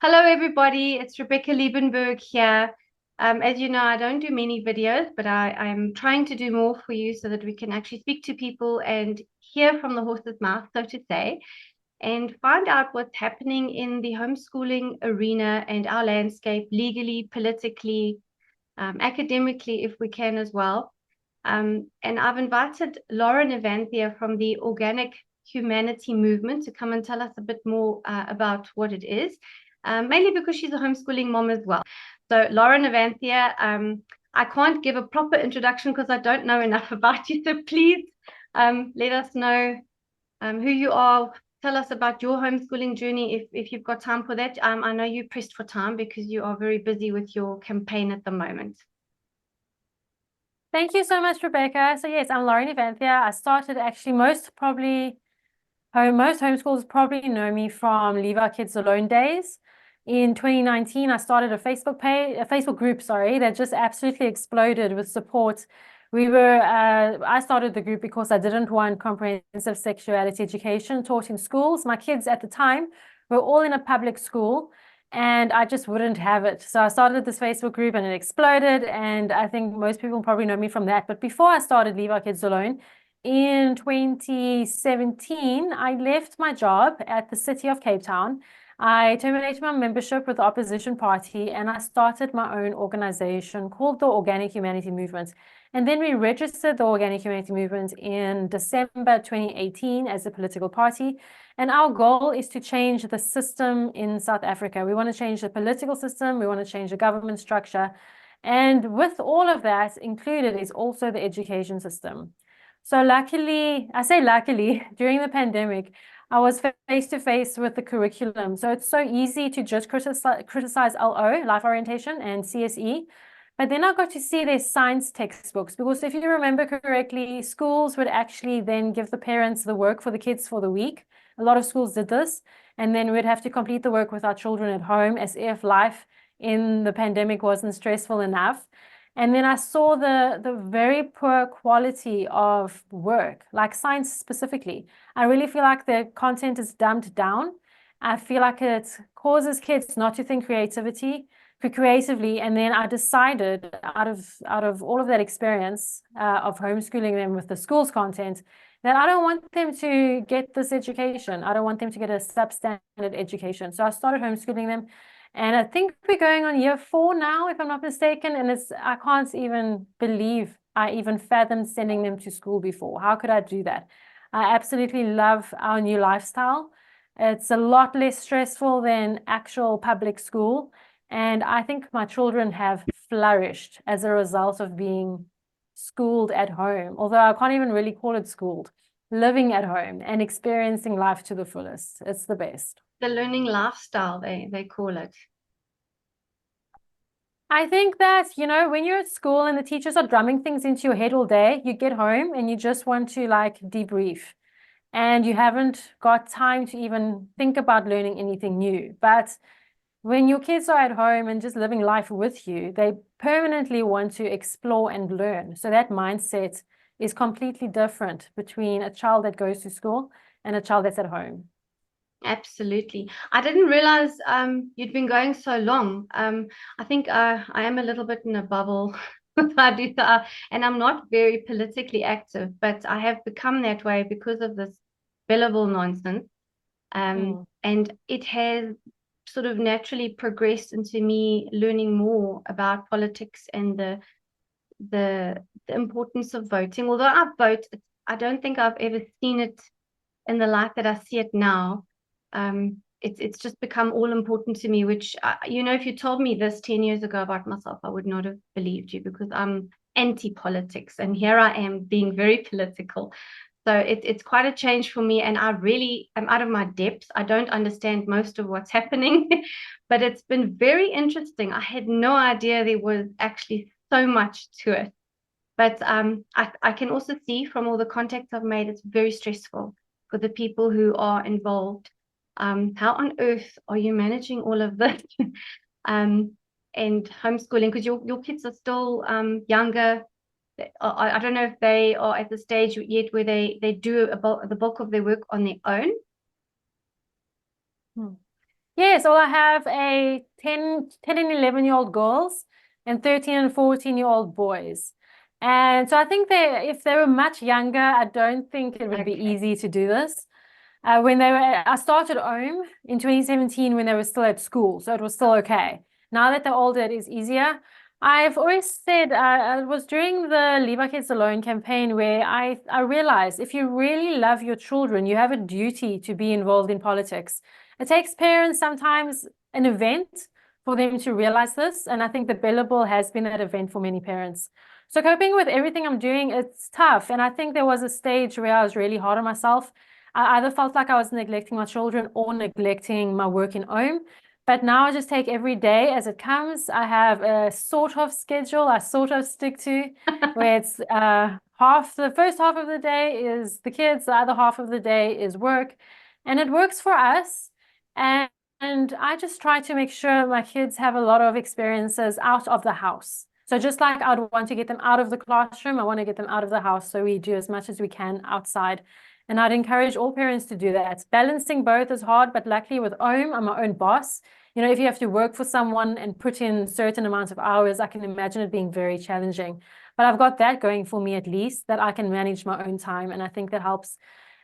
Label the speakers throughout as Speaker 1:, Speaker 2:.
Speaker 1: Hello, everybody. It's Rebecca Liebenberg here. As you know, I don't do many videos, but I'm trying to do more for you so that we can actually speak to people and hear from the horse's mouth, so to say, and find out what's happening in the homeschooling arena and our landscape legally, politically, academically, if we can as well. And I've invited Lauren Evanthia from the Organic Humanity Movement to come and tell us a bit more about what it is, mainly because she's a homeschooling mom as well. So, Lauren Evanthia, I can't give a proper introduction because I don't know enough about you. So, please let us know who you are. Tell us about your homeschooling journey if you've got time for that. I know you're pressed for time because you are very busy with your campaign at the moment.
Speaker 2: Thank you so much, Rebecca. So yes, I'm Lauren Evanthia. I started actually most homeschoolers probably know me from Leave Our Kids Alone days. In 2019, I started a Facebook group, that just absolutely exploded with support. I started the group because I didn't want comprehensive sexuality education taught in schools. My kids at the time were all in a public school, and I just wouldn't have it. So I started this Facebook group and it exploded. And I think most people probably know me from that. But before I started Leave Our Kids Alone, in 2017, I left my job at the City of Cape Town. I terminated my membership with the opposition party and I started my own organization called the Organic Humanity Movement. And then we registered the Organic Humanity Movement in December 2018 as a political party. And our goal is to change the system in South Africa. We want to change the political system. We want to change the government structure. And with all of that included is also the education system. So luckily, I say luckily, during the pandemic, I was face to face with the curriculum. So it's so easy to just criticize LO, life orientation, and CSE. But then I got to see their science textbooks, because if you remember correctly, schools would actually then give the parents the work for the kids for the week. A lot of schools did this, and then we'd have to complete the work with our children at home, as if life in the pandemic wasn't stressful enough. And then I saw the very poor quality of work, like science specifically. I really feel like the content is dumbed down. I feel like it causes kids not to think creatively. And then I decided, out of all of that experience of homeschooling them with the school's content, that I don't want them to get this education. I don't want them to get a substandard education. So I started homeschooling them. And I think we're going on year 4 now, if I'm not mistaken. And I can't even believe I even fathomed sending them to school before. How could I do that? I absolutely love our new lifestyle. It's a lot less stressful than actual public school. And I think my children have flourished as a result of being schooled at home, although I can't even really call it schooled, living at home and experiencing life to the fullest. It's the best.
Speaker 1: The learning lifestyle, they call it.
Speaker 2: I think that, when you're at school and the teachers are drumming things into your head all day, you get home and you just want to like debrief, and you haven't got time to even think about learning anything new. But when your kids are at home and just living life with you, they permanently want to explore and learn. So that mindset is completely different between a child that goes to school and a child that's at home.
Speaker 1: Absolutely. I didn't realize you'd been going so long. I think I am a little bit in a bubble. And I'm not very politically active, but I have become that way because of this billable nonsense. And it has sort of naturally progressed into me learning more about politics and the importance of voting. Although I vote, I don't think I've ever seen it in the light that I see it now. It's just become all important to me, which, if you told me this 10 years ago about myself, I would not have believed you, because I'm anti-politics and here I am being very political. So it's quite a change for me, and I really am out of my depth. I don't understand most of what's happening, but it's been very interesting. I had no idea there was actually so much to it. But I can also see from all the contacts I've made, it's very stressful for the people who are involved. How on earth are you managing all of this? And homeschooling, because your kids are still younger. I don't know if they are at the stage yet where they do the bulk of their work on their own.
Speaker 2: Yes, so I have a 10 and 11-year-old girls and 13 and 14-year-old boys. And so I think if they were much younger, I don't think it would be easy to do this. I started OHM in 2017 when they were still at school, so it was still okay. Now that they're older, it is easier. I've always said, it was during the Leave Our Kids Alone campaign where I realized if you really love your children, you have a duty to be involved in politics. It takes parents sometimes an event for them to realize this, and I think the Billable has been that event for many parents. So coping with everything I'm doing, it's tough, and I think there was a stage where I was really hard on myself. I either felt like I was neglecting my children or neglecting my work in OHM. But now I just take every day as it comes. I have a sort of schedule I sort of stick to, where it's the first half of the day is the kids, the other half of the day is work. And it works for us. And I just try to make sure my kids have a lot of experiences out of the house. So just like I'd want to get them out of the classroom, I want to get them out of the house. So we do as much as we can outside. And I'd encourage all parents to do that. Balancing both is hard, but luckily with OHM, I'm my own boss. You know, if you have to work for someone and put in certain amounts of hours, I can imagine it being very challenging. But I've got that going for me at least, that I can manage my own time. And I think that helps.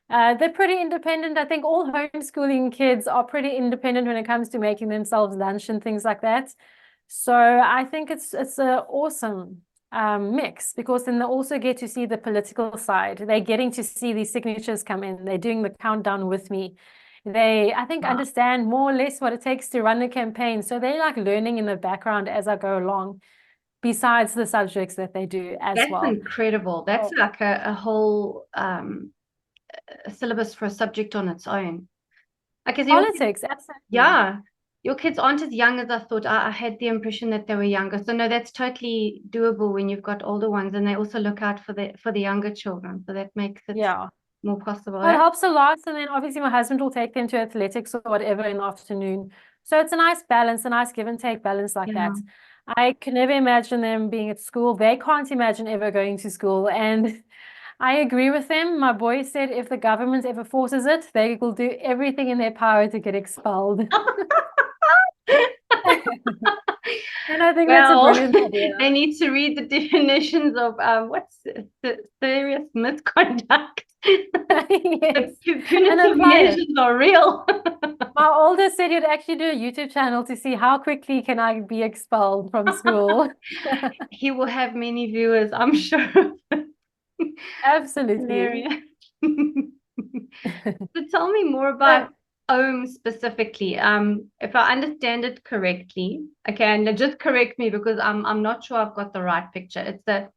Speaker 2: They're pretty independent. I think all homeschooling kids are pretty independent when it comes to making themselves lunch and things like that. So I think it's an awesome mix, because then they also get to see the political side. They're getting to see these signatures come in. They're doing the countdown with me. They, I think, understand more or less what it takes to run a campaign. So they're like learning in the background as I go along, besides the subjects that they do as
Speaker 1: That's
Speaker 2: well.
Speaker 1: incredible. That's like a whole syllabus for a subject on its own. Like,
Speaker 2: Politics, absolutely.
Speaker 1: Yeah. Your kids aren't as young as I thought. I had the impression that they were younger. So no, that's totally doable when you've got older ones, and they also look out for the younger children. So that makes it more possible.
Speaker 2: Well, it helps a lot. And then obviously my husband will take them to athletics or whatever in the afternoon. So it's a nice balance, a nice give and take balance like that. I can never imagine them being at school. They can't imagine ever going to school. And I agree with them. My boy said if the government ever forces it, they will do everything in their power to get expelled. And I think that's a brilliant idea.
Speaker 1: They need to read the definitions of what's the serious misconduct.
Speaker 2: Yes.
Speaker 1: Punitive measures are real.
Speaker 2: My oldest said he'd actually do a YouTube channel to see how quickly can I be expelled from school.
Speaker 1: He will have many viewers, I'm sure.
Speaker 2: Absolutely.
Speaker 1: So tell me more about OHM specifically. If I understand it correctly, okay, and just correct me because I'm not sure I've got the right picture. It's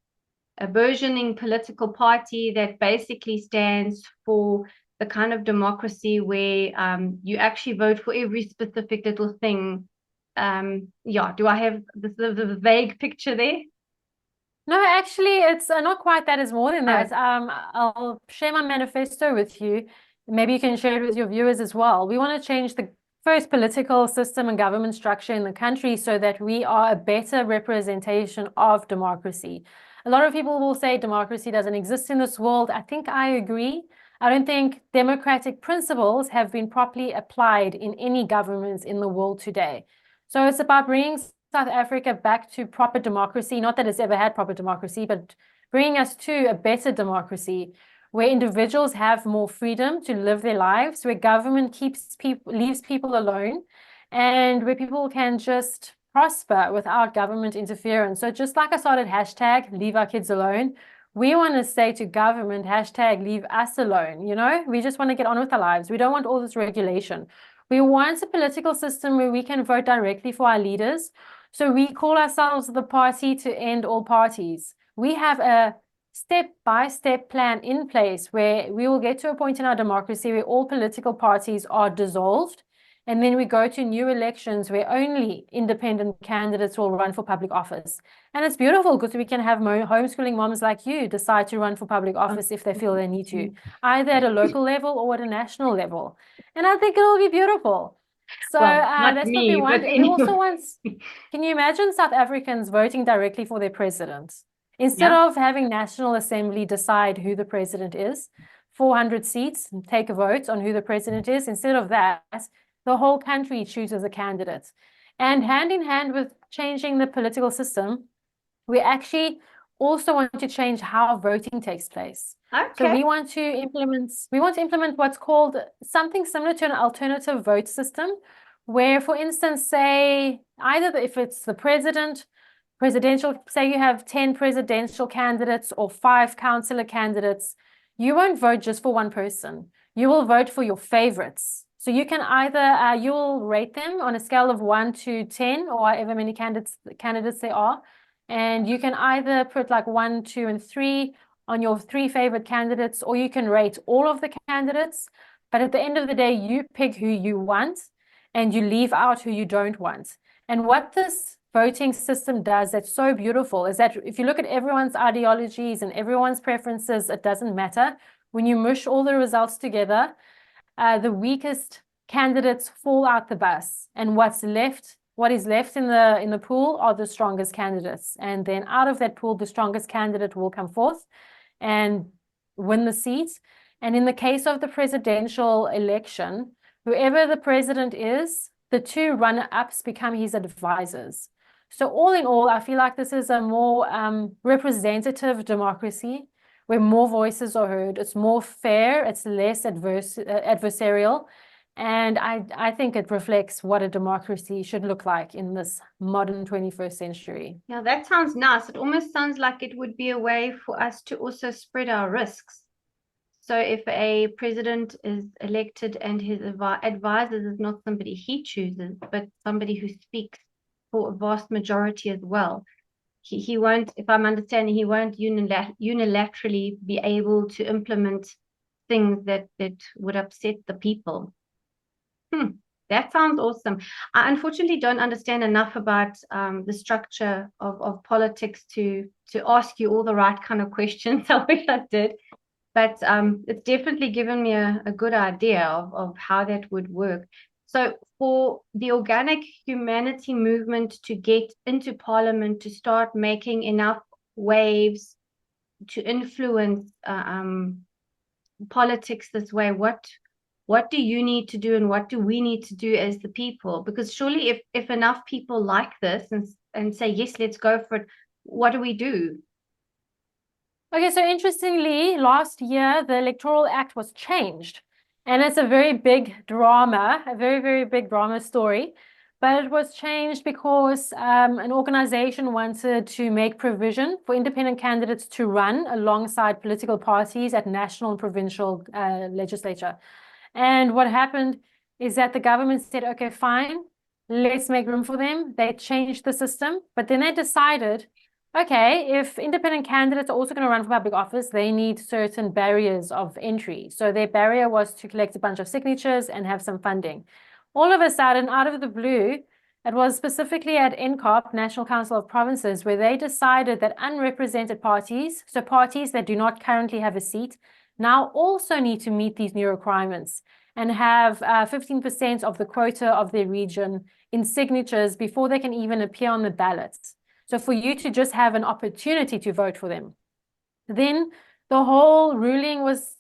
Speaker 1: a burgeoning political party that basically stands for the kind of democracy where you actually vote for every specific little thing. Yeah, do I have the vague picture there?
Speaker 2: No, actually, it's not quite that. It's more than that. I'll share my manifesto with you. Maybe you can share it with your viewers as well. We want to change the first political system and government structure in the country so that we are a better representation of democracy. A lot of people will say democracy doesn't exist in this world. I think I agree. I don't think democratic principles have been properly applied in any governments in the world today. So it's about bringing South Africa back to proper democracy, not that it's ever had proper democracy, but bringing us to a better democracy where individuals have more freedom to live their lives, where government leaves people alone, and where people can just prosper without government interference. So just like I started hashtag Leave Our Kids Alone, we want to say to government hashtag Leave Us Alone. You know, we just want to get on with our lives. We don't want all this regulation. We want a political system where we can vote directly for our leaders. So we call ourselves the party to end all parties. We have a step-by-step plan in place where we will get to a point in our democracy where all political parties are dissolved. And then we go to new elections where only independent candidates will run for public office. And it's beautiful because we can have homeschooling moms like you decide to run for public office if they feel they need to, either at a local level or at a national level. And I think it'll be beautiful. So that's what we want. We also want, can you imagine South Africans voting directly for their president? Instead of having National Assembly decide who the president is, 400 seats, take a vote on who the president is. Instead of that, the whole country chooses a candidate. And hand in hand with changing the political system, we actually also want to change how voting takes place. So
Speaker 1: Okay.
Speaker 2: we want to implement what's called something similar to an alternative vote system, where, for instance, say either if it's the presidential, say you have 10 presidential candidates or 5 councillor candidates, you won't vote just for one person. You will vote for your favorites. So you can either you will rate them on a scale of 1 to 10, or however many candidates there are. And you can either put like 1, 2, and 3 on your 3 favorite candidates, or you can rate all of the candidates. But at the end of the day, you pick who you want and you leave out who you don't want. And what this voting system does that's so beautiful is that if you look at everyone's ideologies and everyone's preferences, it doesn't matter. When you mush all the results together, the weakest candidates fall out the bus, and what is left in the pool are the strongest candidates. And then out of that pool, the strongest candidate will come forth and win the seat. And in the case of the presidential election, whoever the president is, the 2 runner-ups become his advisors. So all in all, I feel like this is a more representative democracy where more voices are heard. It's more fair, it's less adversarial. And I think it reflects what a democracy should look like in this modern 21st century.
Speaker 1: Yeah, that sounds nice. It almost sounds like it would be a way for us to also spread our risks. So if a president is elected and his advisors is not somebody he chooses, but somebody who speaks for a vast majority as well, he won't, if I'm understanding, he won't unilaterally be able to implement things that would upset the people. That sounds awesome. I unfortunately don't understand enough about the structure of politics to ask you all the right kind of questions. I wish I did. But it's definitely given me a good idea of how that would work. So for the organic humanity movement to get into parliament, to start making enough waves to influence politics this way, what do you need to do and what do we need to do as the people? Because surely if enough people like this and say, yes, let's go for it, what do we do?
Speaker 2: Okay, so interestingly, last year, the Electoral Act was changed. And it's a very big drama, a very, very big drama story. But it was changed because an organization wanted to make provision for independent candidates to run alongside political parties at national and provincial legislature. And what happened is that the government said, okay, fine, let's make room for them. They changed the system, but then they decided, okay, if independent candidates are also going to run for public office, they need certain barriers of entry. So their barrier was to collect a bunch of signatures and have some funding. All of a sudden, out of the blue, it was specifically at NCOP, National Council of Provinces, where they decided that unrepresented parties, so parties that do not currently have a seat, now also need to meet these new requirements and have 15% of the quota of their region in signatures before they can even appear on the ballots. So for you to just have an opportunity to vote for them. Then the whole ruling was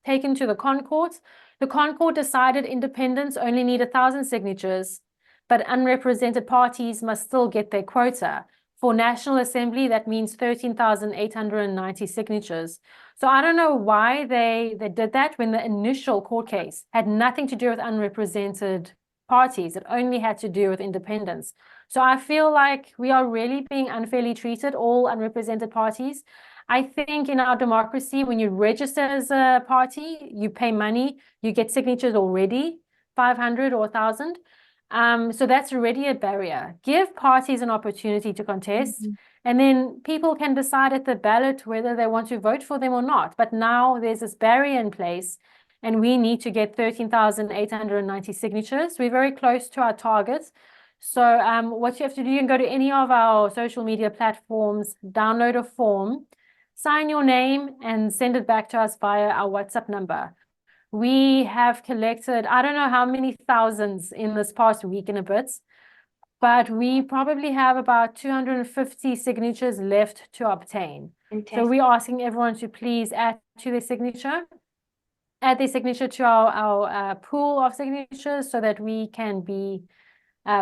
Speaker 2: taken to the Concourt. The Concourt decided independents only need 1,000 signatures, but unrepresented parties must still get their quota. For National Assembly, that means 13,890 signatures. So I don't know why they did that when the initial court case had nothing to do with unrepresented parties. It only had to do with independents. So I feel like we are really being unfairly treated, all unrepresented parties. I think in our democracy, when you register as a party, you pay money, you get signatures already, 500 or 1,000. So that's already a barrier. Give parties an opportunity to contest, and then people can decide at the ballot whether they want to vote for them or not. But now there's this barrier in place, and we need to get 13,890 signatures. We're very close to our target. So what you have to do, you can go to any of our social media platforms, download a form, sign your name, and send it back to us via our WhatsApp number. We have collected, I don't know how many thousands in this past week and a bit, but we probably have about 250 signatures left to obtain.
Speaker 1: Fantastic.
Speaker 2: So we're asking everyone to please add to their signature. add their signature to our pool of signatures so that we can be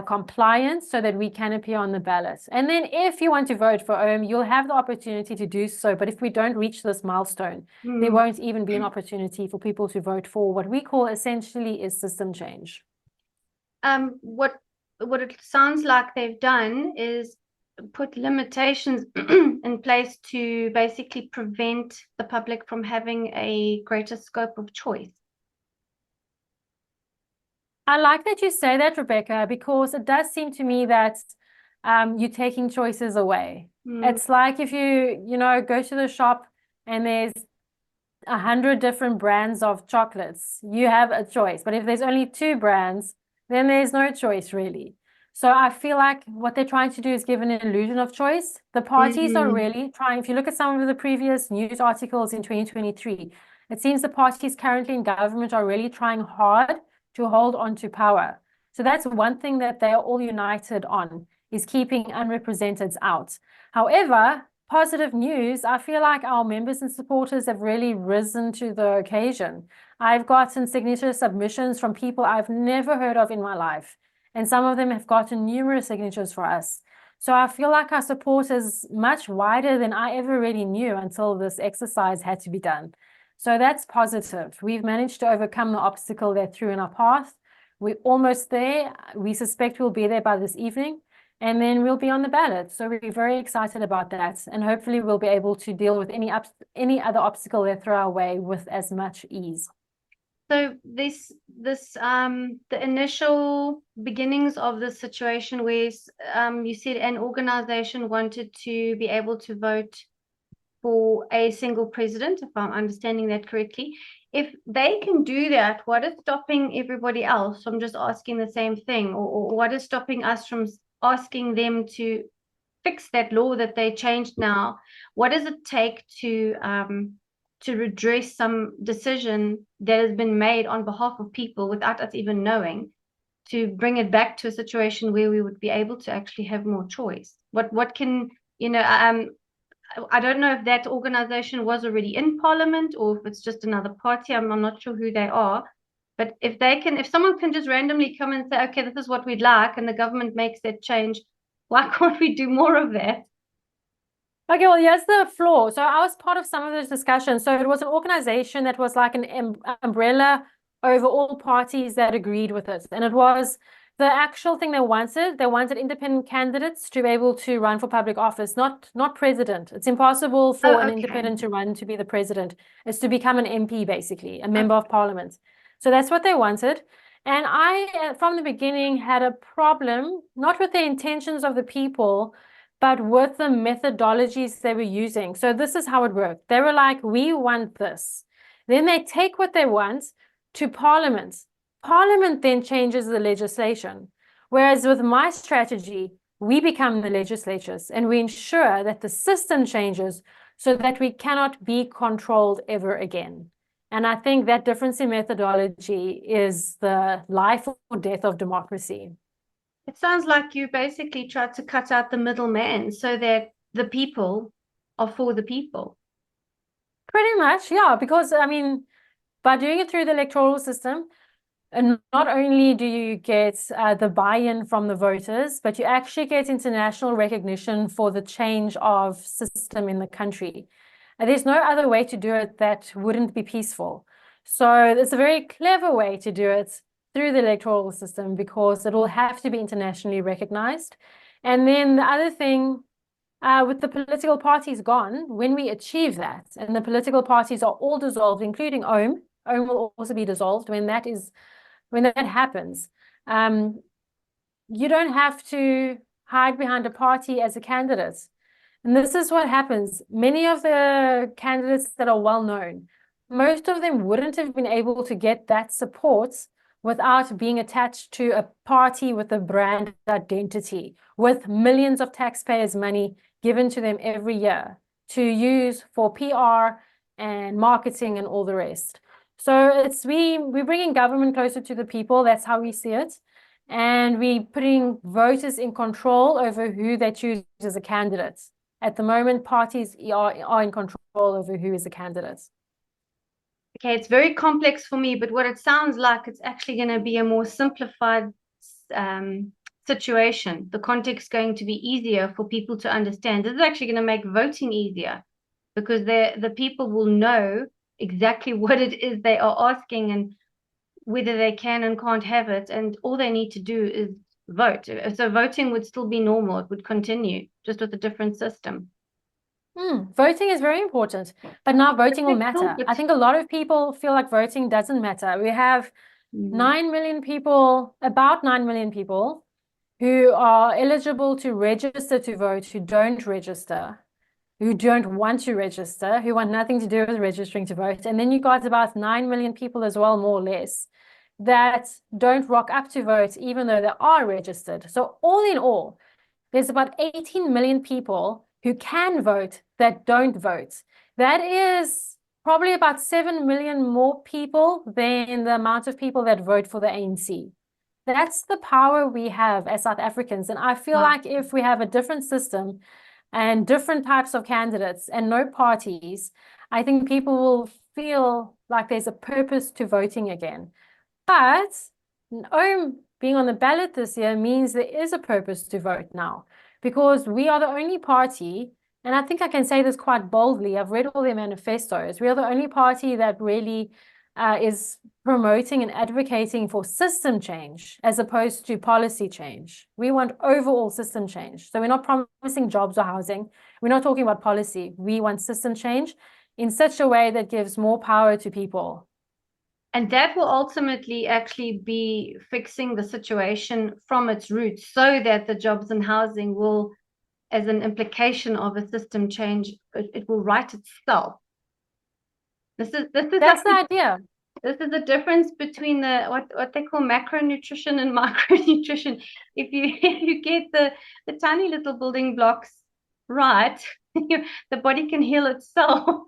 Speaker 2: compliant, so that we can appear on the ballot. And then if you want to vote for OHM, you'll have the opportunity to do so. But if we don't reach this milestone, there won't even be an opportunity for people to vote for what we call essentially is system change.
Speaker 1: What it sounds like they've done is put limitations in place to basically prevent the public from having a greater scope of choice.
Speaker 2: I like that you say that, Rebecca, because it does seem to me that you're taking choices away. It's like if you go to the shop and there's 100 different brands of chocolates, you have a choice. But if there's only 2 brands, then there's no choice really. So I feel like what they're trying to do is give an illusion of choice. The parties are really trying, if you look at some of the previous news articles in 2023, it seems the parties currently in government are really trying hard to hold on to power. So that's one thing that they are all united on, is keeping unrepresented out. However, positive news, I feel like our members and supporters have really risen to the occasion. I've gotten signature submissions from people I've never heard of in my life, and some of them have gotten numerous signatures for us. So I feel like our support is much wider than I ever really knew until this exercise had to be done. So that's positive. We've managed to overcome the obstacle that threw in our path. We're almost there. We suspect we'll be there by this evening, and then we'll be on the ballot. So we're very excited about that, and hopefully we'll be able to deal with any other obstacle they throw our way with as much ease.
Speaker 1: So the initial beginnings of the situation where you said an organization wanted to be able to vote for a single president, if I'm understanding that correctly. If they can do that, what is stopping everybody else from just asking the same thing? Or what is stopping us from asking them to fix that law that they changed now? What does it take to redress some decision that has been made on behalf of people without us even knowing, to bring it back to a situation where we would be able to actually have more choice? What can, I don't know if that organization was already in parliament or if it's just another party. I'm not sure who they are. But if someone can just randomly come and say, okay, this is what we'd like, and the government makes that change, why can't we do more of that?
Speaker 2: Okay, well, here's the flaw. So I was part of some of those discussions. So it was an organization that was like an umbrella over all parties that agreed with it. And it was the actual thing they wanted independent candidates to be able to run for public office, not president. It's impossible for an independent to run to be the president. It's to become an MP, basically, a member of parliament. So that's what they wanted. And I, from the beginning, had a problem, not with the intentions of the people, but with the methodologies they were using. So this is how it worked. They were like, we want this. Then they take what they want to Parliament. Parliament then changes the legislation. Whereas with my strategy, we become the legislatures and we ensure that the system changes so that we cannot be controlled ever again. And I think that difference in methodology is the life or death of democracy.
Speaker 1: It sounds like you basically tried to cut out the middleman so that the people are for the people.
Speaker 2: Pretty much, yeah, because I mean, by doing it through the electoral system, and not only do you get the buy-in from the voters, but you actually get international recognition for the change of system in the country. And there's no other way to do it that wouldn't be peaceful. So it's a very clever way to do it through the electoral system, because it will have to be internationally recognized. And then the other thing, with the political parties gone, when we achieve that, and the political parties are all dissolved, including OHM will also be dissolved when that happens. You don't have to hide behind a party as a candidate. And this is what happens. Many of the candidates that are well known, most of them wouldn't have been able to get that support without being attached to a party with a brand identity, with millions of taxpayers' money given to them every year to use for PR and marketing and all the rest. So we're bringing government closer to the people. That's how we see it. And we're putting voters in control over who they choose as a candidate. At the moment, parties are in control over who is a candidate.
Speaker 1: okay, it's very complex for me, but what it sounds like, it's actually going to be a more simplified situation. The context is going to be easier for people to understand. This is actually going to make voting easier because the people will know exactly what it is they are asking and whether they can and can't have it. And all they need to do is vote. So voting would still be normal. It would continue just with a different system.
Speaker 2: Voting is very important, but now voting will matter.
Speaker 1: But
Speaker 2: I think a lot of people feel like voting doesn't matter. We have 9 million people, about 9 million people who are eligible to register to vote, who don't register, who don't want to register, who want nothing to do with registering to vote. And then you got about 9 million people as well, more or less, that don't rock up to vote, even though they are registered. So all in all, there's about 18 million people who can vote that don't vote. That is probably about 7 million more people than the amount of people that vote for the ANC. That's the power we have as South Africans. And I feel like if we have a different system and different types of candidates and no parties, I think people will feel like there's a purpose to voting again. But being on the ballot this year means there is a purpose to vote now, because we are the only party, and I think I can say this quite boldly, I've read all their manifestos, we are the only party that really is promoting and advocating for system change as opposed to policy change. We want overall system change. So we're not promising jobs or housing. We're not talking about policy. We want system change in such a way that gives more power to people.
Speaker 1: And that will ultimately actually be fixing the situation from its roots so that the jobs and housing will, as an implication of a system change, it will right itself.
Speaker 2: That's the idea.
Speaker 1: This is the difference between the what they call macronutrition and micronutrition. If you get the tiny little building blocks right, the body can heal itself.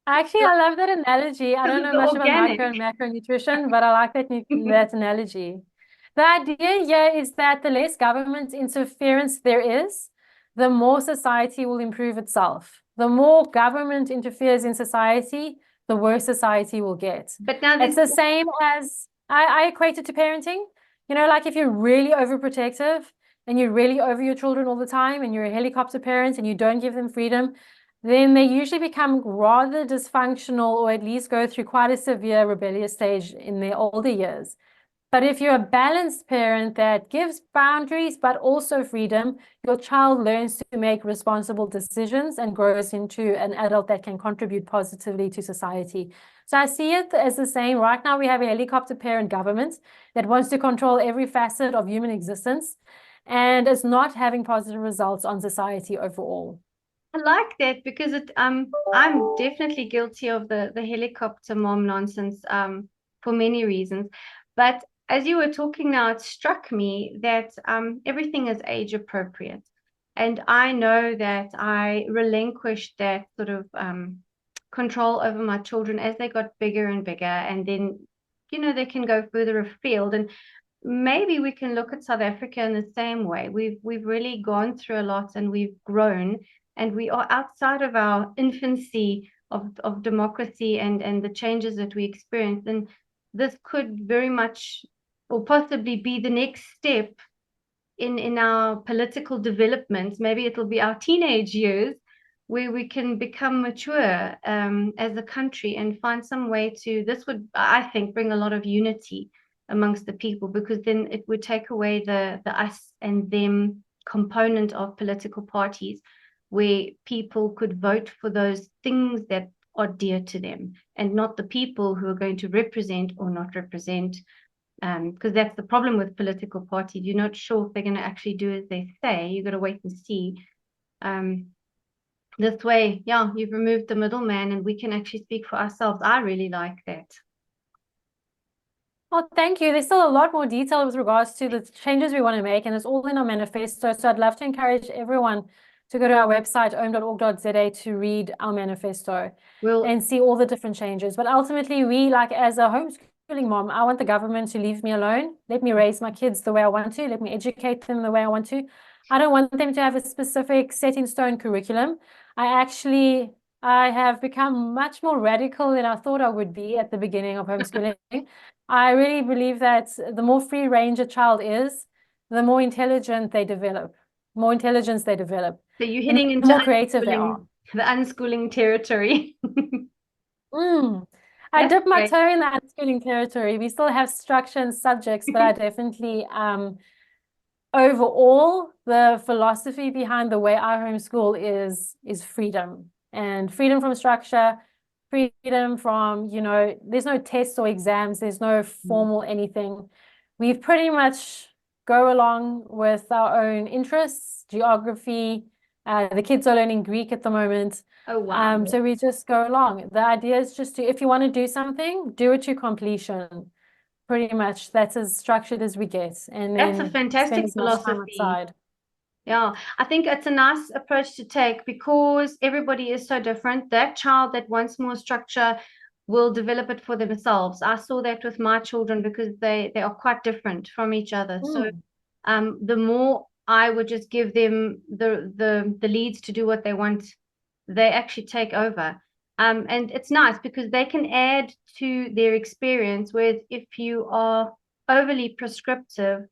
Speaker 2: Actually, I love that analogy. I don't know much about micro and macronutrition, but I like that analogy. The idea here is that the less government interference there is, the more society will improve itself. The more government interferes in society, the worse society will get.
Speaker 1: But now
Speaker 2: it's the same as I equate it to parenting. You know, like if you're really overprotective and you're really over your children all the time and you're a helicopter parent and you don't give them freedom, then they usually become rather dysfunctional or at least go through quite a severe rebellious stage in their older years. But if you're a balanced parent that gives boundaries but also freedom, your child learns to make responsible decisions and grows into an adult that can contribute positively to society. So I see it as the same. Right now, we have a helicopter parent government that wants to control every facet of human existence and is not having positive results on society overall.
Speaker 1: I like that because I'm definitely guilty of the helicopter mom nonsense for many reasons. But as you were talking now, it struck me that everything is age appropriate. And I know that I relinquished that sort of control over my children as they got bigger and bigger. And then, you know, they can go further afield. And maybe we can look at South Africa in the same way. We've really gone through a lot and we've grown. And we are outside of our infancy of democracy and the changes that we experience. And this could very much or possibly be the next step in our political development. Maybe it'll be our teenage years where we can become mature as a country and find some way to, this would, I think, bring a lot of unity amongst the people, because then it would take away the us and them component of political parties, where people could vote for those things that are dear to them and not the people who are going to represent or not represent. Because that's the problem with political parties. You're not sure if they're going to actually do as they say. You've got to wait and see. This way, yeah, you've removed the middleman and we can actually speak for ourselves. I really like that.
Speaker 2: Well, thank you. There's still a lot more detail with regards to the changes we want to make, and it's all in our manifesto. So I'd love to encourage everyone to go to our website, ohm.org.za, to read our manifesto and see all the different changes. But ultimately, we, like as a homeschooling mom, I want the government to leave me alone. Let me raise my kids the way I want to. Let me educate them the way I want to. I don't want them to have a specific set in stone curriculum. I I have become much more radical than I thought I would be at the beginning of homeschooling. I really believe that the more free range a child is, the more intelligent they develop, more intelligence they develop,
Speaker 1: So you're
Speaker 2: and
Speaker 1: heading
Speaker 2: the
Speaker 1: into
Speaker 2: more creative they are.
Speaker 1: the unschooling territory.
Speaker 2: I
Speaker 1: That's
Speaker 2: dip my
Speaker 1: great.
Speaker 2: toe in the unschooling territory. We still have structure and subjects, but I definitely overall, the philosophy behind the way I homeschool is freedom, and freedom from structure, freedom from, there's no tests or exams, there's no formal anything. We pretty much go along with our own interests, geography. The kids are learning Greek at the moment.
Speaker 1: Oh, wow.
Speaker 2: So we just go along. The idea is just to, if you want to do something, do it to completion. Pretty much, that's as structured as we get, and
Speaker 1: That's a
Speaker 2: then spend
Speaker 1: fantastic
Speaker 2: as much time
Speaker 1: philosophy.
Speaker 2: outside.
Speaker 1: Yeah, I think it's a nice approach to take because everybody is so different. That child that wants more structure will develop it for themselves. I saw that with my children because they are quite different from each other. So the more I would just give them the leads to do what they want, they actually take over. And it's nice because they can add to their experience. Whereas if you are overly prescriptive,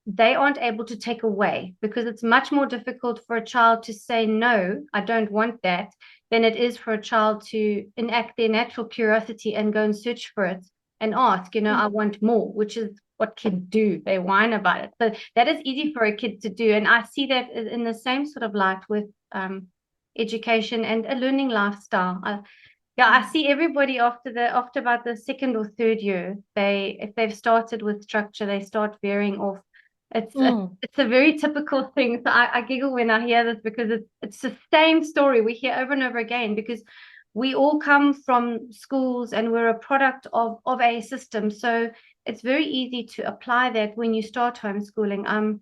Speaker 1: they aren't able to take away because it's much more difficult for a child to say, no, I don't want that, than it is for a child to enact their natural curiosity and go and search for it and ask, I want more, which is what kids do. They whine about it. So that is easy for a kid to do. And I see that in the same sort of light with education and a learning lifestyle. Yeah, I see everybody after about the second or third year, if they've started with structure, they start veering off. It's a very typical thing. So I giggle when I hear this because it's the same story we hear over and over again because we all come from schools and we're a product of a system. So it's very easy to apply that when you start homeschooling.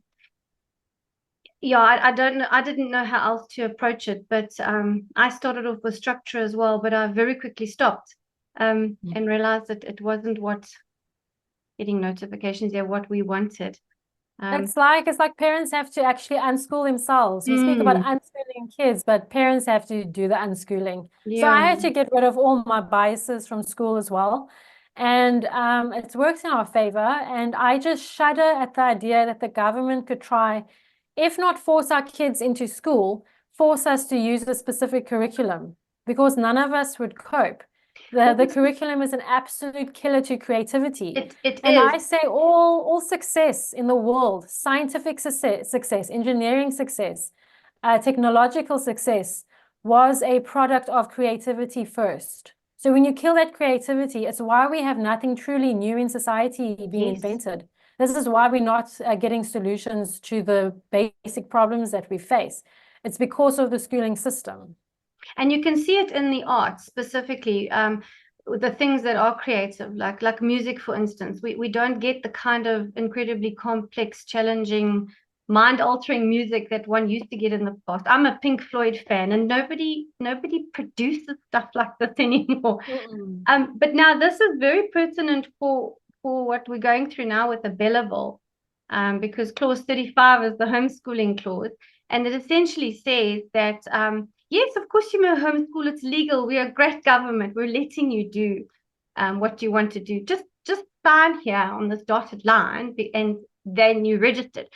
Speaker 1: Yeah, I don't know. I didn't know how else to approach it, but I started off with structure as well, but I very quickly stopped and realized that it wasn't what getting notifications, what we wanted.
Speaker 2: It's like parents have to actually unschool themselves. We speak about unschooling kids, but parents have to do the unschooling. So I
Speaker 1: Yeah.
Speaker 2: had to get rid of all my biases from school as well. And it's worked in our favor. And I just shudder at the idea that the government could try, if not force our kids into school, force us to use a specific curriculum because none of us would cope. The curriculum is an absolute killer to creativity.
Speaker 1: It
Speaker 2: And
Speaker 1: is.
Speaker 2: I say all success in the world, scientific success, engineering success, technological success, was a product of creativity first. So when you kill that creativity, it's why we have nothing truly new in society being invented. This is why we're not getting solutions to the basic problems that we face. It's because of the schooling system.
Speaker 1: And you can see it in the arts specifically. The things that are creative, like music, for instance, we don't get the kind of incredibly complex, challenging, mind-altering music that one used to get in the past. I'm a Pink Floyd fan, and nobody produces stuff like this anymore. But now this is very pertinent for what we're going through now with the Bella Bill, because clause 35 is the homeschooling clause, and it essentially says that yes, of course you may homeschool. It's legal. We are a great government. We're letting you do what you want to do. Just sign here on this dotted line, and then you registered.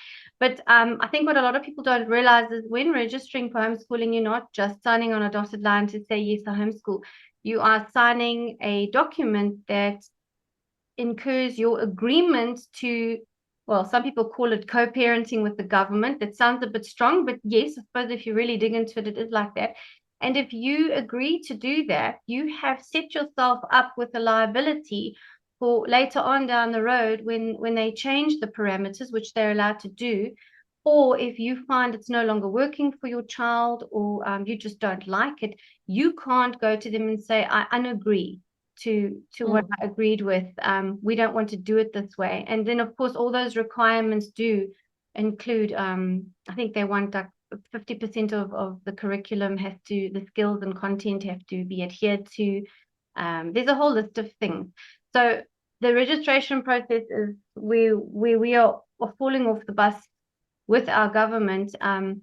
Speaker 1: But I think what a lot of people don't realize is when registering for homeschooling, you're not just signing on a dotted line to say, yes, I homeschool. You are signing a document that incurs your agreement to, well, some people call it co-parenting with the government. That sounds a bit strong, but yes, I suppose if you really dig into it, it is like that. And if you agree to do that, you have set yourself up with a liability for later on down the road when they change the parameters, which they're allowed to do, or if you find it's no longer working for your child, or you just don't like it, you can't go to them and say, I unagree to what I agreed with. We don't want to do it this way. And then, of course, all those requirements do include, I think they want like 50% of the curriculum has to, the skills and content have to be adhered to. There's a whole list of things. So the registration process is where we are falling off the bus with our government, and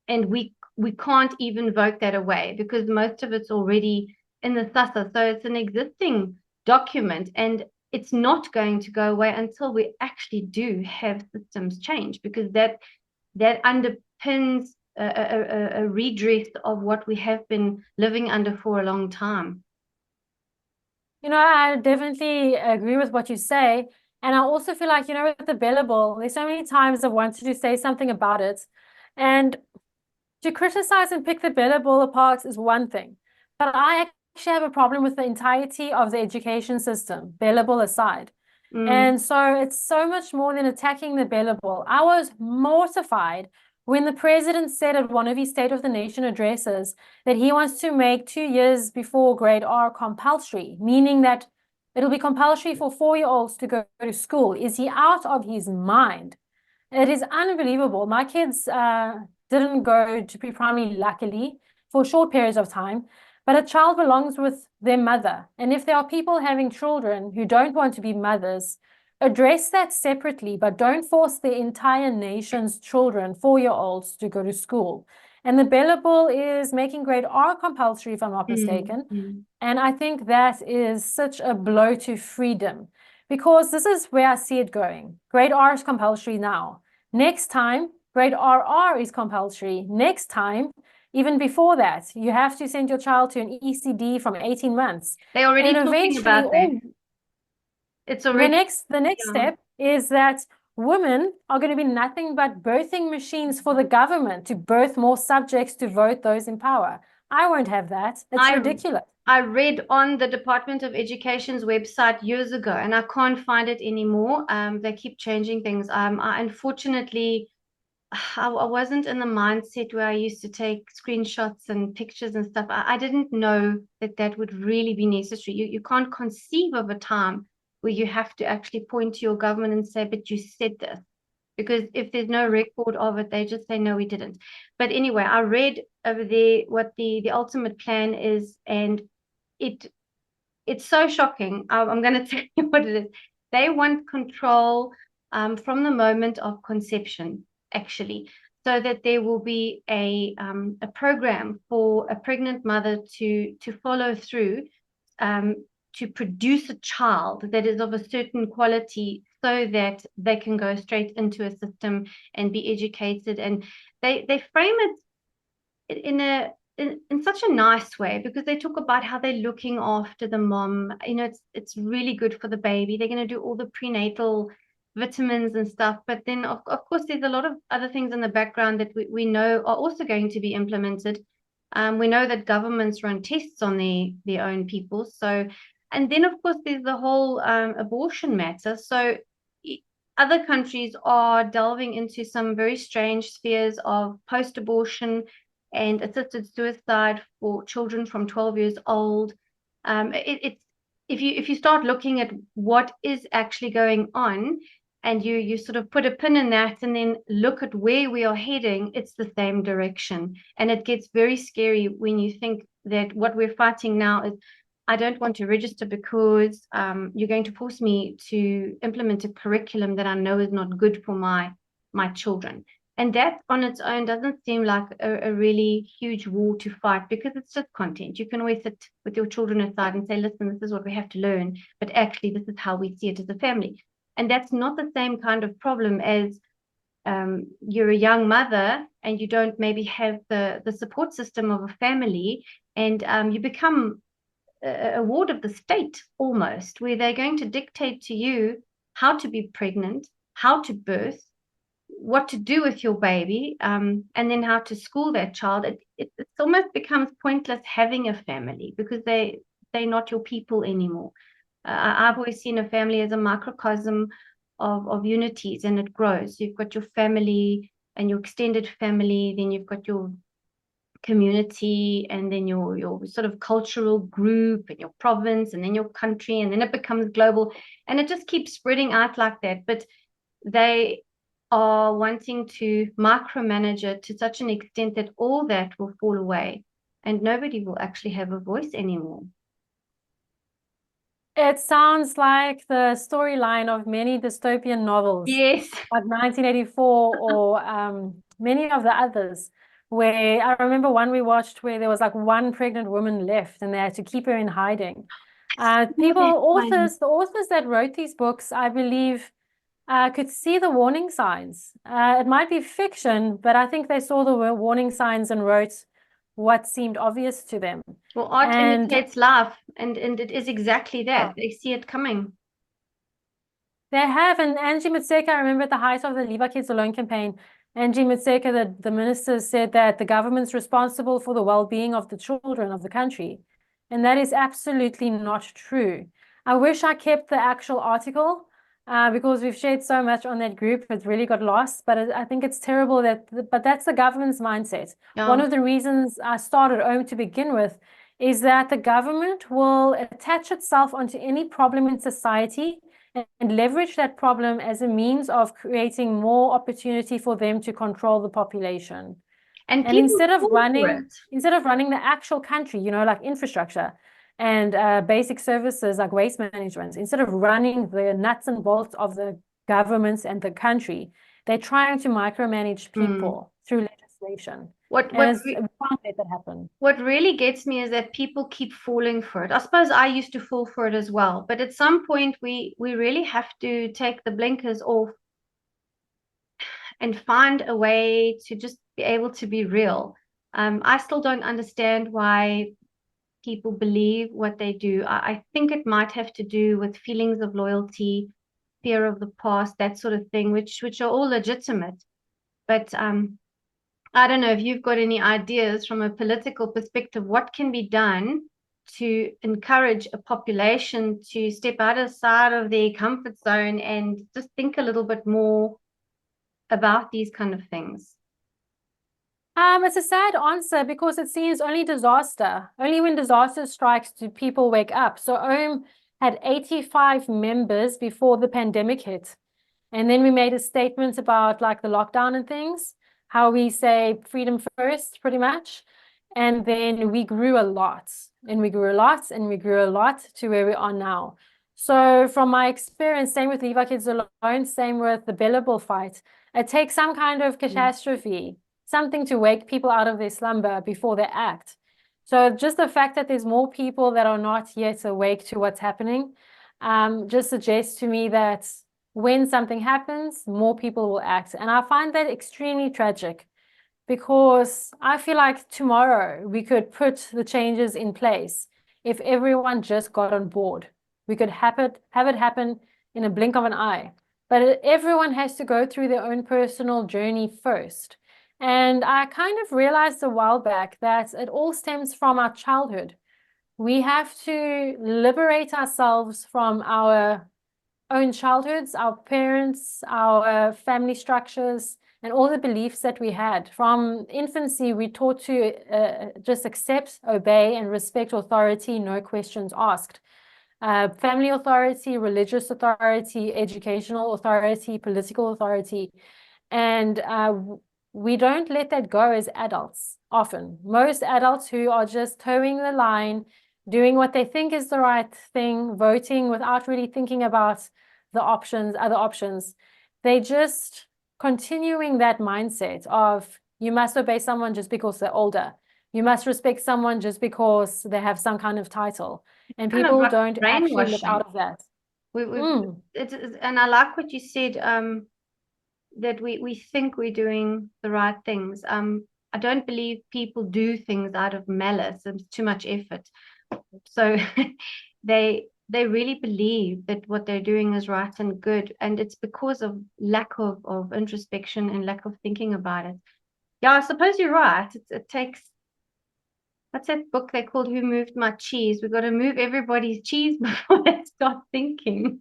Speaker 1: we we can't even vote that away because most of it's already in the SASSA. So it's an existing document, and it's not going to go away until we actually do have systems change, because that underpins a redress of what we have been living under for a long time.
Speaker 2: I definitely agree with what you say. And I also feel like, with the billable, there's so many times I've wanted to say something about it. And to criticize and pick the billable apart is one thing. But I actually have a problem with the entirety of the education system, billable aside. And so it's so much more than attacking the billable. I was mortified when the president said at one of his State of the Nation addresses that he wants to make 2 years before grade R compulsory, meaning that it'll be compulsory for 4-year-olds to go to school. Is he out of his mind? It is unbelievable. My kids didn't go to pre-primary, luckily, for short periods of time, but a child belongs with their mother. And if there are people having children who don't want to be mothers, address that separately, but don't force the entire nation's children, 4-year-olds, to go to school. And the billable is making grade R compulsory, if I'm not mistaken. And I think that is such a blow to freedom, because this is where I see it going. Grade R is compulsory now. Next time, grade RR is compulsory. Next time, even before that, you have to send your child to an ECD from 18 months.
Speaker 1: They're already talking about that. It's already
Speaker 2: the next step is that women are going to be nothing but birthing machines for the government to birth more subjects to vote those in power. I won't have that. It's ridiculous.
Speaker 1: I read on the Department of Education's website years ago, and I can't find it anymore. They keep changing things. Unfortunately, I wasn't in the mindset where I used to take screenshots and pictures and stuff. I didn't know that would really be necessary. You can't conceive of a time where you have to actually point to your government and say, but you said this. Because if there's no record of it, they just say, no, we didn't. But anyway, I read over there what the ultimate plan is, and it's so shocking. I'm going to tell you what it is. They want control from the moment of conception, actually, so that there will be a program for a pregnant mother to follow through to produce a child that is of a certain quality, so that they can go straight into a system and be educated. And they frame it in such a nice way, because they talk about how they're looking after the mom. It's really good for the baby. They're going to do all the prenatal vitamins and stuff. But then, of course, there's a lot of other things in the background that we know are also going to be implemented. We know that governments run tests on their own people. So, and then, of course, there's the whole abortion matter. So other countries are delving into some very strange spheres of post-abortion and assisted suicide for children from 12 years old. It's if you start looking at what is actually going on, and you sort of put a pin in that and then look at where we are heading, it's the same direction. And it gets very scary when you think that what we're fighting now is, I don't want to register because you're going to force me to implement a curriculum that I know is not good for my children. And that on its own doesn't seem like a really huge war to fight, because it's just content. You can always sit with your children aside and say, listen, this is what we have to learn, but actually this is how we see it as a family. And that's not the same kind of problem as you're a young mother and you don't maybe have the support system of a family, and you become a ward of the state almost, where they're going to dictate to you how to be pregnant, how to birth, what to do with your baby, and then how to school that child. It almost becomes pointless having a family, because they're not your people anymore. I've always seen a family as a microcosm of unities, and it grows. You've got your family and your extended family, then you've got your community, and then your sort of cultural group, and your province, and then your country, and then it becomes global, and it just keeps spreading out like that. But they are wanting to micromanage it to such an extent that all that will fall away and nobody will actually have a voice anymore.
Speaker 2: It sounds like the storyline of many dystopian novels.
Speaker 1: Yes.
Speaker 2: Like 1984 or many of the others. where I remember one we watched where there was like one pregnant woman left and they had to keep her in hiding.
Speaker 1: Oh, that's fine.
Speaker 2: The authors that wrote these books, I believe, could see the warning signs. It might be fiction, but I think they saw the warning signs and wrote what seemed obvious to them.
Speaker 1: Well, art
Speaker 2: And
Speaker 1: imitates life, and it is exactly
Speaker 2: yeah,
Speaker 1: that. They see it coming.
Speaker 2: they have. And Angie Motshekga, I remember at the height of the Leave Our Kids Alone campaign, Angie Motshekga, the minister, said that the government's responsible for the well-being of the children of the country. And that is absolutely not true. I wish I kept the actual article because we've shared so much on that group. It really got lost, but I think it's terrible but that's the government's mindset. One
Speaker 1: Yeah.
Speaker 2: of the reasons I started OHM to begin with is that the government will attach itself onto any problem in society and leverage that problem as a means of creating more opportunity for them to control the population.
Speaker 1: And
Speaker 2: And
Speaker 1: people fall for it.
Speaker 2: instead of running the actual country, like infrastructure and basic services like waste management, instead of running the nuts and bolts of the governments and the country, they're trying to micromanage people through legislation.
Speaker 1: What
Speaker 2: And
Speaker 1: what
Speaker 2: we can't let that happen.
Speaker 1: what really gets me is that people keep falling for it. I suppose I used to fall for it as well, but at some point we really have to take the blinkers off and find a way to just be able to be real. I still don't understand why people believe what they do. I think it might have to do with feelings of loyalty, fear of the past, that sort of thing, which are all legitimate. But I don't know if you've got any ideas from a political perspective, what can be done to encourage a population to step outside of their comfort zone and just think a little bit more about these kind of things.
Speaker 2: It's a sad answer because it seems only disaster. Only when disaster strikes do people wake up. So OHM had 85 members before the pandemic hit. And then we made a statement about like the lockdown and things, how we say freedom first, pretty much. And then we grew a lot and we grew a lot and we grew a lot to where we are now. So from my experience, same with Leave Our Kids Alone, same with the billable fight, it takes some kind of catastrophe, something to wake people out of their slumber before they act. So just the fact that there's more people that are not yet awake to what's happening just suggests to me that when something happens, more people will act. And I find that extremely tragic because I feel like tomorrow we could put the changes in place if everyone just got on board. We could have it happen in a blink of an eye. But everyone has to go through their own personal journey first. And I kind of realized a while back that it all stems from our childhood. We have to liberate ourselves from our own childhoods, our parents, our family structures, and all the beliefs that we had. From infancy, we taught to just accept, obey, and respect authority, no questions asked. Family authority, religious authority, educational authority, political authority. And we don't let that go as adults often. Most adults who are just towing the line, doing what they think is the right thing, voting without really thinking about the other options, they just continuing that mindset of you must obey someone just because they're older. You must respect someone just because they have some kind of title. And
Speaker 1: Kind of
Speaker 2: people
Speaker 1: like
Speaker 2: don't actually live
Speaker 1: brainwashing.
Speaker 2: out of that.
Speaker 1: And I like what you said, that we think we're doing the right things. I don't believe people do things out of malice and too much effort. So they really believe that what they're doing is right and good, and it's because of lack of introspection and lack of thinking about it. Yeah, I suppose you're right. It takes, what's that book they called, Who Moved My Cheese? We've got to move everybody's cheese before they start thinking.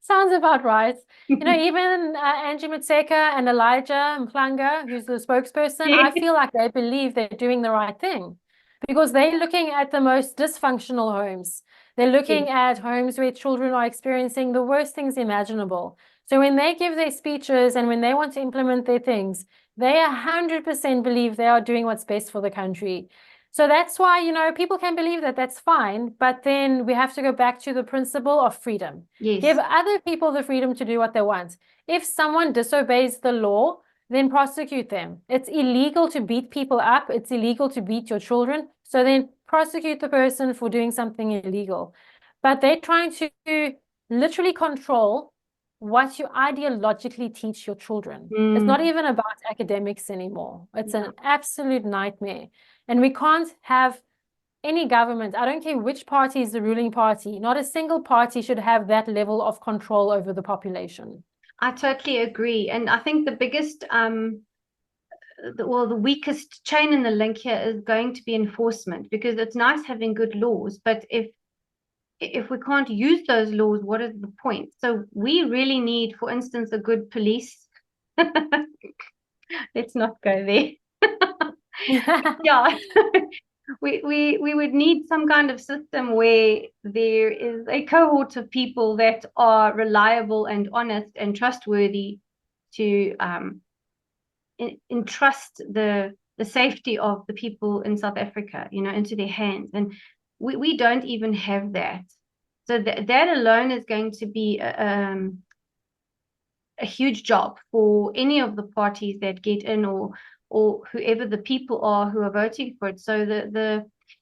Speaker 2: Sounds about right. Even Angie Motshekga and Elijah Mplanga, who's the spokesperson, I feel like they believe they're doing the right thing because they're looking at the most dysfunctional homes. They're looking at homes where children are experiencing the worst things imaginable. So when they give their speeches and when they want to implement their things, they 100% believe they are doing what's best for the country. So that's why, people can believe that that's fine, but then we have to go back to the principle of freedom.
Speaker 1: Yes.
Speaker 2: Give other people the freedom to do what they want. If someone disobeys the law, then prosecute them. It's illegal to beat people up. It's illegal to beat your children. So then prosecute the person for doing something illegal. But they're trying to literally control what you ideologically teach your children. It's not even about academics anymore. It's an absolute nightmare. And we can't have any government, I don't care which party is the ruling party, not a single party should have that level of control over the population.
Speaker 1: I totally agree. And I think the biggest, the weakest chain in the link here is going to be enforcement, because it's nice having good laws, but if we can't use those laws, what is the point? So we really need, for instance, a good police. Let's not go there. Yeah. We would need some kind of system where there is a cohort of people that are reliable and honest and trustworthy to entrust the safety of the people in South Africa, into their hands. And we don't even have that. So that alone is going to be a huge job for any of the parties that get in, or whoever the people are who are voting for it. So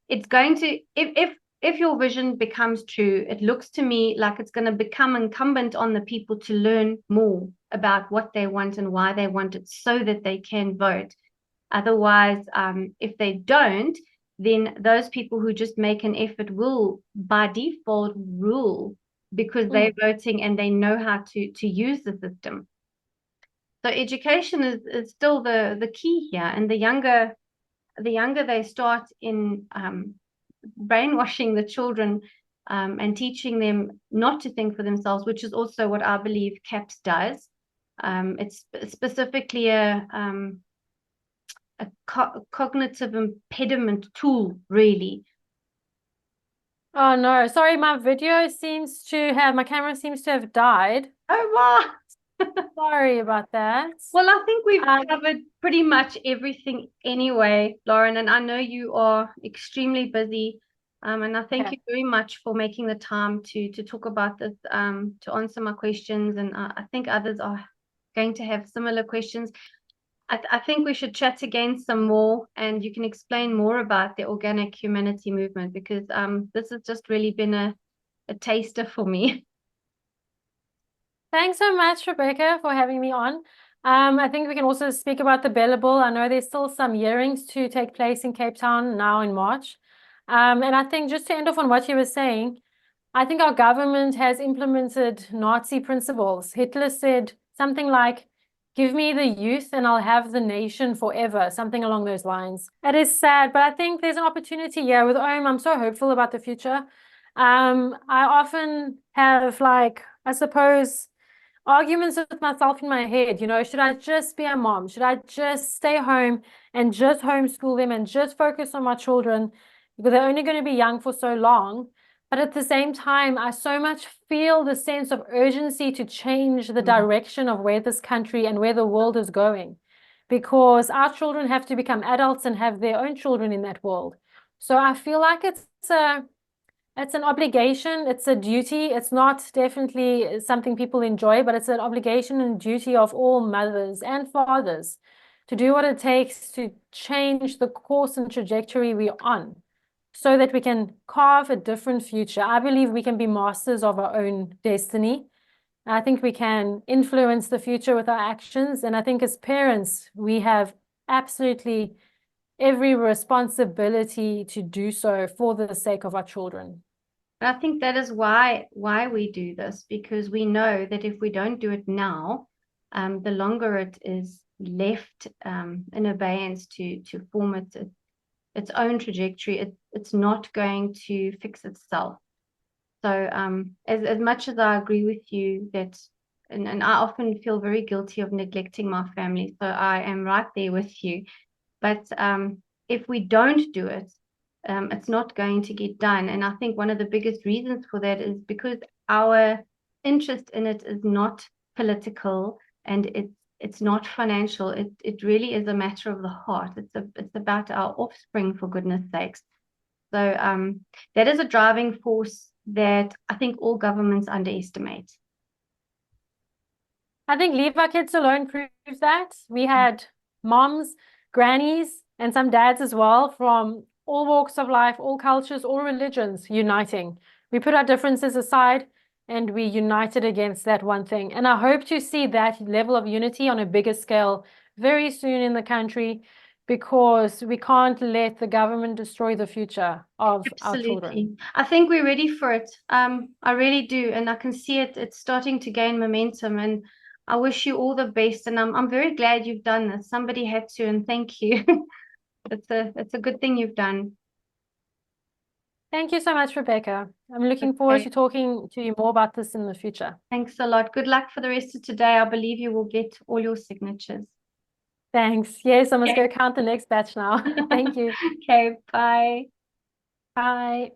Speaker 1: it's going to, if your vision becomes true, it looks to me like it's going to become incumbent on the people to learn more about what they want and why they want it, so that they can vote. Otherwise, if they don't, then those people who just make an effort will by default rule, because they're voting and they know how to use the system. So education is still the key here. And the younger they start in brainwashing the children and teaching them not to think for themselves, which is also what I believe CAPS does. It's specifically a cognitive impediment tool, really.
Speaker 2: Oh no, sorry, my camera seems to have died.
Speaker 1: Oh, wow.
Speaker 2: Sorry about that.
Speaker 1: Well, I think we've covered pretty much everything anyway, Lauren, and I know you are extremely busy. And I thank you very much for making the time to talk about this, to answer my questions. And I think others are going to have similar questions. I think we should chat again some more, and you can explain more about the organic humanity movement, because this has just really been a taster for me.
Speaker 2: Thanks so much, Rebecca, for having me on. I think we can also speak about the Bellable. I know there's still some hearings to take place in Cape Town now in March. And I think, just to end off on what you were saying, I think our government has implemented Nazi principles. Hitler said something like, "Give me the youth and I'll have the nation forever," something along those lines. It is sad, but I think there's an opportunity here with OHM. I'm so hopeful about the future. I often have, I suppose, arguments with myself in my head, should I just be a mom? Should I just stay home and just homeschool them and just focus on my children? Because they're only going to be young for so long. But at the same time, I so much feel the sense of urgency to change the direction of where this country and where the world is going, because our children have to become adults and have their own children in that world. So I feel like it's an obligation, it's a duty. It's not definitely something people enjoy, but it's an obligation and duty of all mothers and fathers to do what it takes to change the course and trajectory we're on, so that we can carve a different future. I believe we can be masters of our own destiny. I think we can influence the future with our actions. And I think as parents, we have absolutely every responsibility to do so for the sake of our children.
Speaker 1: I think that is why we do this, because we know that if we don't do it now, the longer it is left in abeyance to form its own trajectory, it's not going to fix itself. So as much as I agree with you that, and I often feel very guilty of neglecting my family, so I am right there with you. But if we don't do it, it's not going to get done. And I think one of the biggest reasons for that is because our interest in it is not political, and it's not financial. It really is a matter of the heart. It's about our offspring, for goodness sakes. So that is a driving force that I think all governments underestimate.
Speaker 2: I think Leave Our Kids Alone proves that. We had moms, grannies, and some dads as well from all walks of life, all cultures, all religions uniting. We put our differences aside and we united against that one thing. And I hope to see that level of unity on a bigger scale very soon in the country, because we can't let the government destroy the future of our children.
Speaker 1: Absolutely. I think we're ready for it. I really do. And I can see it's starting to gain momentum, and I wish you all the best. And I'm very glad you've done this. Somebody had to, and thank you. It's a good thing you've done.
Speaker 2: Thank you so much, Rebecca. I'm looking forward to talking to you more about this in the future.
Speaker 1: Thanks a lot. Good luck for the rest of today. I believe you will get all your signatures.
Speaker 2: Thanks. Yes, I must go count the next batch now. Thank you.
Speaker 1: Okay, bye.
Speaker 2: Bye.